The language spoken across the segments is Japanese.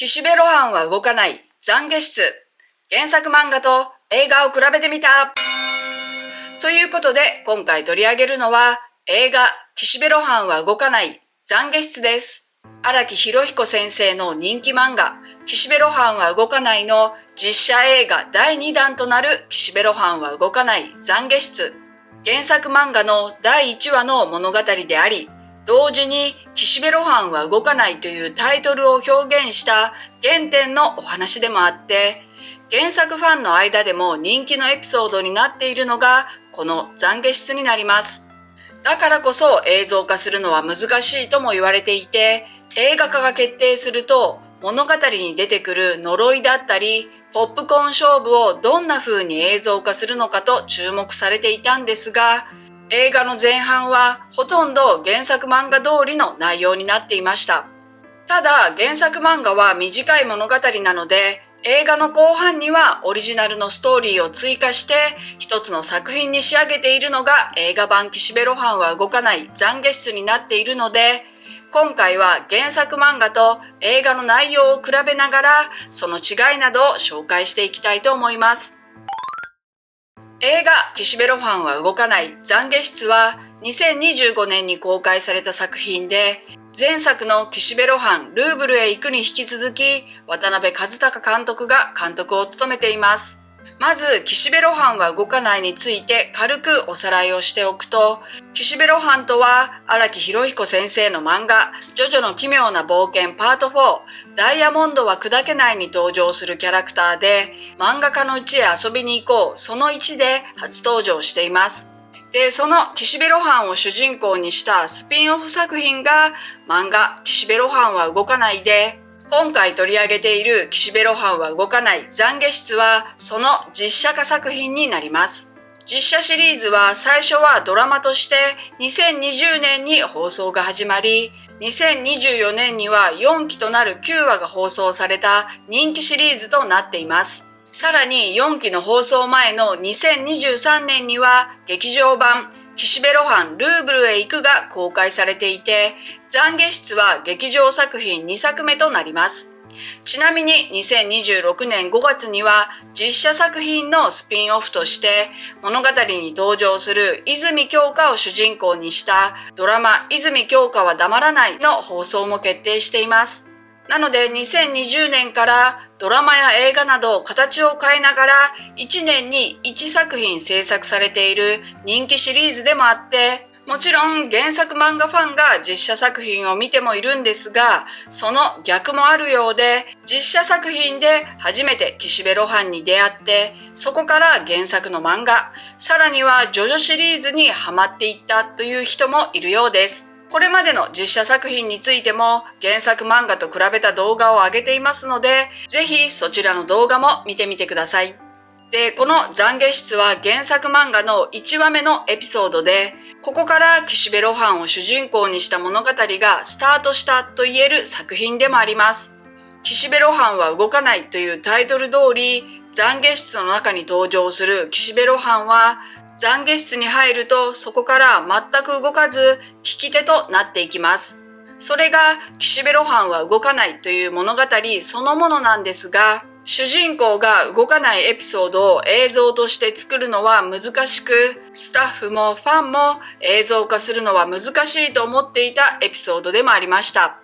岸辺露伴は動かない懺悔室。原作漫画と映画を比べてみた。ということで今回取り上げるのは映画岸辺露伴は動かない懺悔室です。荒木博彦先生の人気漫画岸辺露伴は動かないの実写映画第2弾となる岸辺露伴は動かない懺悔室。原作漫画の第1話の物語であり、同時に岸辺露伴は動かないというタイトルを表現した原点のお話でもあって、原作ファンの間でも人気のエピソードになっているのがこの懺悔室になります。だからこそ映像化するのは難しいとも言われていて、映画化が決定すると物語に出てくる呪いだったり、ポップコーン勝負をどんな風に映像化するのかと注目されていたんですが、映画の前半はほとんど原作漫画通りの内容になっていました。ただ原作漫画は短い物語なので、映画の後半にはオリジナルのストーリーを追加して一つの作品に仕上げているのが映画版岸辺露伴は動かない懺悔室になっているので、今回は原作漫画と映画の内容を比べながらその違いなどを紹介していきたいと思います。映画岸辺露伴は動かない懺悔室は2025年に公開された作品で、前作の岸辺露伴ルーブルへ行くに引き続き渡辺一隆監督が監督を務めています。まず岸辺露伴は動かないについて軽くおさらいをしておくと、岸辺露伴とは荒木博彦先生の漫画ジョジョの奇妙な冒険パート4ダイヤモンドは砕けないに登場するキャラクターで、漫画家の家へ遊びに行こうその1で初登場しています。で、その岸辺露伴を主人公にしたスピンオフ作品が漫画岸辺露伴は動かないで、今回取り上げている岸辺露伴は動かない懺悔室はその実写化作品になります。実写シリーズは最初はドラマとして2020年に放送が始まり、2024年には4期となる9話が放送された人気シリーズとなっています。さらに4期の放送前の2023年には劇場版岸辺露伴ルーブルへ行くが公開されていて、懺悔室は劇場作品2作目となります。ちなみに2026年5月には実写作品のスピンオフとして物語に登場する泉鏡花を主人公にしたドラマ泉鏡花は黙らないの放送も決定しています。なので2020年からドラマや映画など形を変えながら1年に1作品制作されている人気シリーズでもあって、もちろん原作漫画ファンが実写作品を見てもいるんですが、その逆もあるようで、実写作品で初めて岸辺露伴に出会って、そこから原作の漫画、さらにはジョジョシリーズにハマっていったという人もいるようです。これまでの実写作品についても原作漫画と比べた動画を上げていますので、ぜひそちらの動画も見てみてください。で、この懺悔室は原作漫画の1話目のエピソードで、ここから岸辺露伴を主人公にした物語がスタートしたと言える作品でもあります。岸辺露伴は動かないというタイトル通り、懺悔室の中に登場する岸辺露伴は、懺悔室に入るとそこから全く動かず聞き手となっていきます。それが岸辺露伴は動かないという物語そのものなんですが、主人公が動かないエピソードを映像として作るのは難しく、スタッフもファンも映像化するのは難しいと思っていたエピソードでもありました。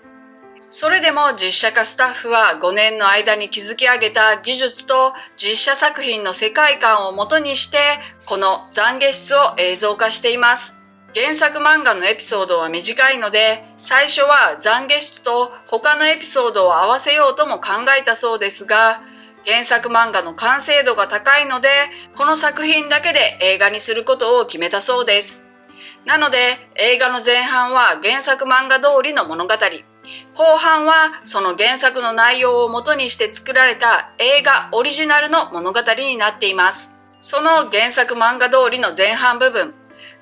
それでも実写化スタッフは5年の間に築き上げた技術と実写作品の世界観を元にして、この懺悔室を映像化しています。原作漫画のエピソードは短いので、最初は懺悔室と他のエピソードを合わせようとも考えたそうですが、原作漫画の完成度が高いので、この作品だけで映画にすることを決めたそうです。なので、映画の前半は原作漫画通りの物語、後半はその原作の内容を元にして作られた映画オリジナルの物語になっています。その原作漫画通りの前半部分、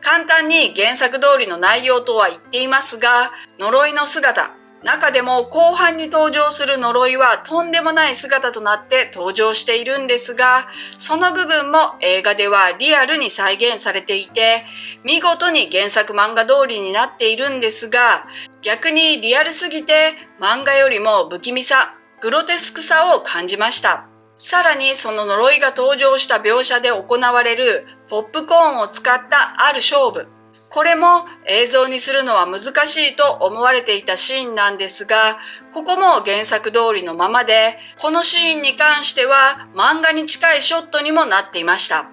簡単に原作通りの内容とは言っていますが、呪いの姿、中でも後半に登場する呪いはとんでもない姿となって登場しているんですが、その部分も映画ではリアルに再現されていて、見事に原作漫画通りになっているんですが、逆にリアルすぎて漫画よりも不気味さ、グロテスクさを感じました。さらにその呪いが登場した描写で行われるポップコーンを使ったある勝負。これも映像にするのは難しいと思われていたシーンなんですが、ここも原作通りのままで、このシーンに関しては漫画に近いショットにもなっていました。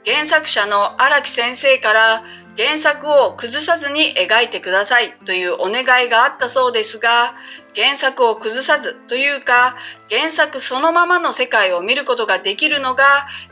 原作者の荒木先生から原作を崩さずに描いてくださいというお願いがあったそうですが、原作を崩さずというか、原作そのままの世界を見ることができるのが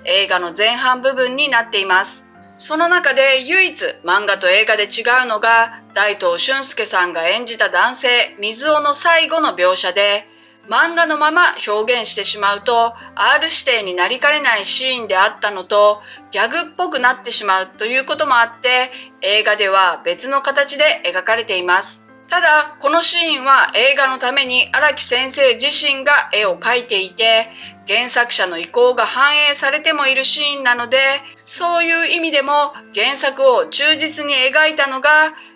映画の前半部分になっています。その中で唯一漫画と映画で違うのが、大東俊介さんが演じた男性水尾の最後の描写で、漫画のまま表現してしまうと R 指定になりかねないシーンであったのと、ギャグっぽくなってしまうということもあって、映画では別の形で描かれています。ただ、このシーンは映画のために荒木先生自身が絵を描いていて、原作者の意向が反映されてもいるシーンなので、そういう意味でも原作を忠実に描いたのが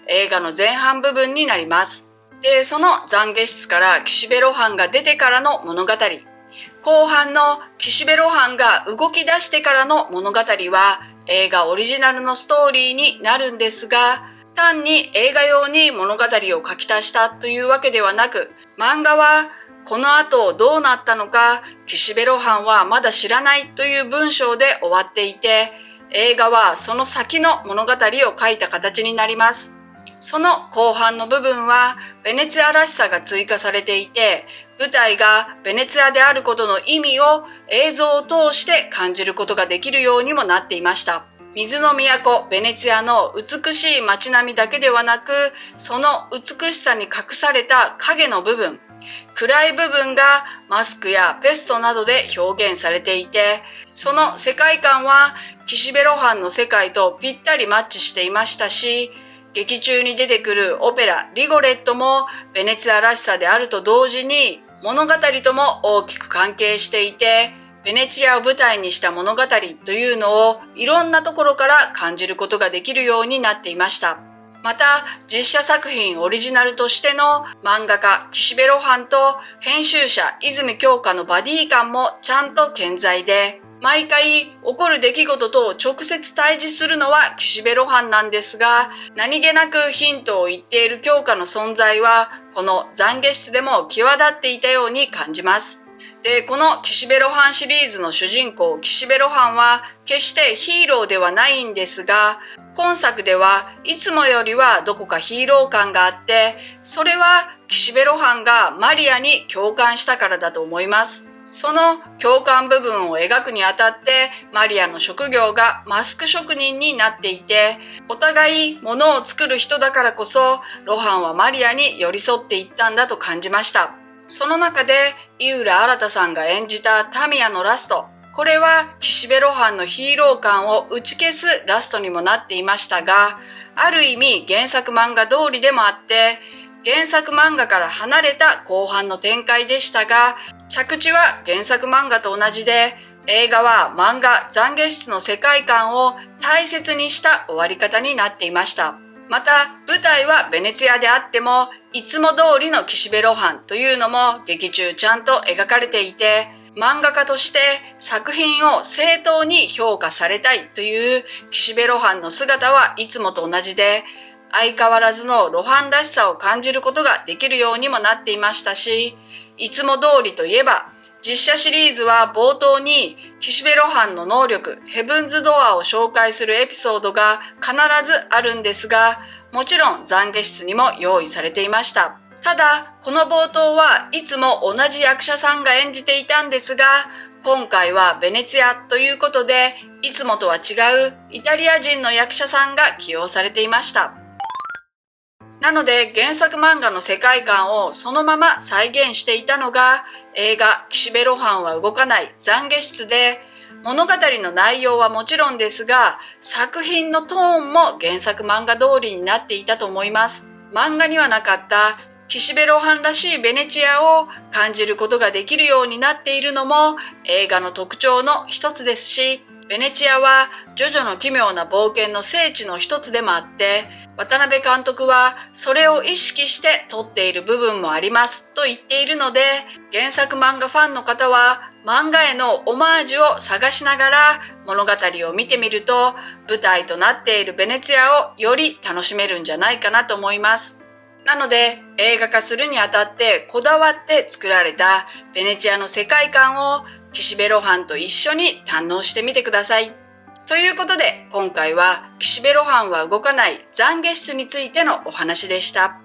映画の前半部分になります。で、その懺悔室から岸辺露伴が出てからの物語。後半の岸辺露伴が動き出してからの物語は映画オリジナルのストーリーになるんですが、単に映画用に物語を書き足したというわけではなく、漫画はこの後どうなったのか岸辺露伴はまだ知らないという文章で終わっていて、映画はその先の物語を書いた形になります。その後半の部分はベネツィアらしさが追加されていて、舞台がベネツィアであることの意味を映像を通して感じることができるようにもなっていました。水の都ベネツィアの美しい街並みだけではなく、その美しさに隠された影の部分、暗い部分がマスクやペストなどで表現されていて、その世界観は岸辺露伴の世界とぴったりマッチしていましたし、劇中に出てくるオペラリゴレットもベネツィアらしさであると同時に物語とも大きく関係していて、ベネチアを舞台にした物語というのをいろんなところから感じることができるようになっていました。また、実写作品オリジナルとしての漫画家岸辺露伴と編集者泉鏡花のバディ感もちゃんと健在で、毎回起こる出来事と直接対峙するのは岸辺露伴なんですが、何気なくヒントを言っている鏡花の存在はこの懺悔室でも際立っていたように感じます。で、この岸辺露伴シリーズの主人公岸辺露伴は決してヒーローではないんですが、今作ではいつもよりはどこかヒーロー感があって、それは岸辺露伴がマリアに共感したからだと思います。その共感部分を描くにあたってマリアの職業がマスク職人になっていて、お互い物を作る人だからこそ露伴はマリアに寄り添っていったんだと感じました。その中で井浦新さんが演じたタミヤのラスト、これは岸辺露伴のヒーロー感を打ち消すラストにもなっていましたが、ある意味原作漫画通りでもあって原作漫画から離れた後半の展開でしたが、着地は原作漫画と同じで、映画は漫画懺悔室の世界観を大切にした終わり方になっていました。また舞台はベネツィアであってもいつも通りの岸辺露伴というのも劇中ちゃんと描かれていて、漫画家として作品を正当に評価されたいという岸辺露伴の姿はいつもと同じで、相変わらずの露伴らしさを感じることができるようにもなっていましたし、いつも通りといえば実写シリーズは冒頭に岸辺露伴の能力ヘブンズドアを紹介するエピソードが必ずあるんですが、もちろん懺悔室にも用意されていました。ただこの冒頭はいつも同じ役者さんが演じていたんですが、今回はベネツィアということでいつもとは違うイタリア人の役者さんが起用されていました。なので原作漫画の世界観をそのまま再現していたのが映画岸辺露伴は動かない懺悔室で、物語の内容はもちろんですが作品のトーンも原作漫画通りになっていたと思います。漫画にはなかった岸辺露伴らしいベネチアを感じることができるようになっているのも映画の特徴の一つですし、ベネチアはジョジョの奇妙な冒険の聖地の一つでもあって、渡辺監督はそれを意識して撮っている部分もありますと言っているので、原作漫画ファンの方は漫画へのオマージュを探しながら物語を見てみると、舞台となっているベネツィアをより楽しめるんじゃないかなと思います。なので映画化するにあたってこだわって作られたベネチアの世界観を岸辺露伴と一緒に堪能してみてください。ということで今回は岸辺露伴は動かない懺悔室についてのお話でした。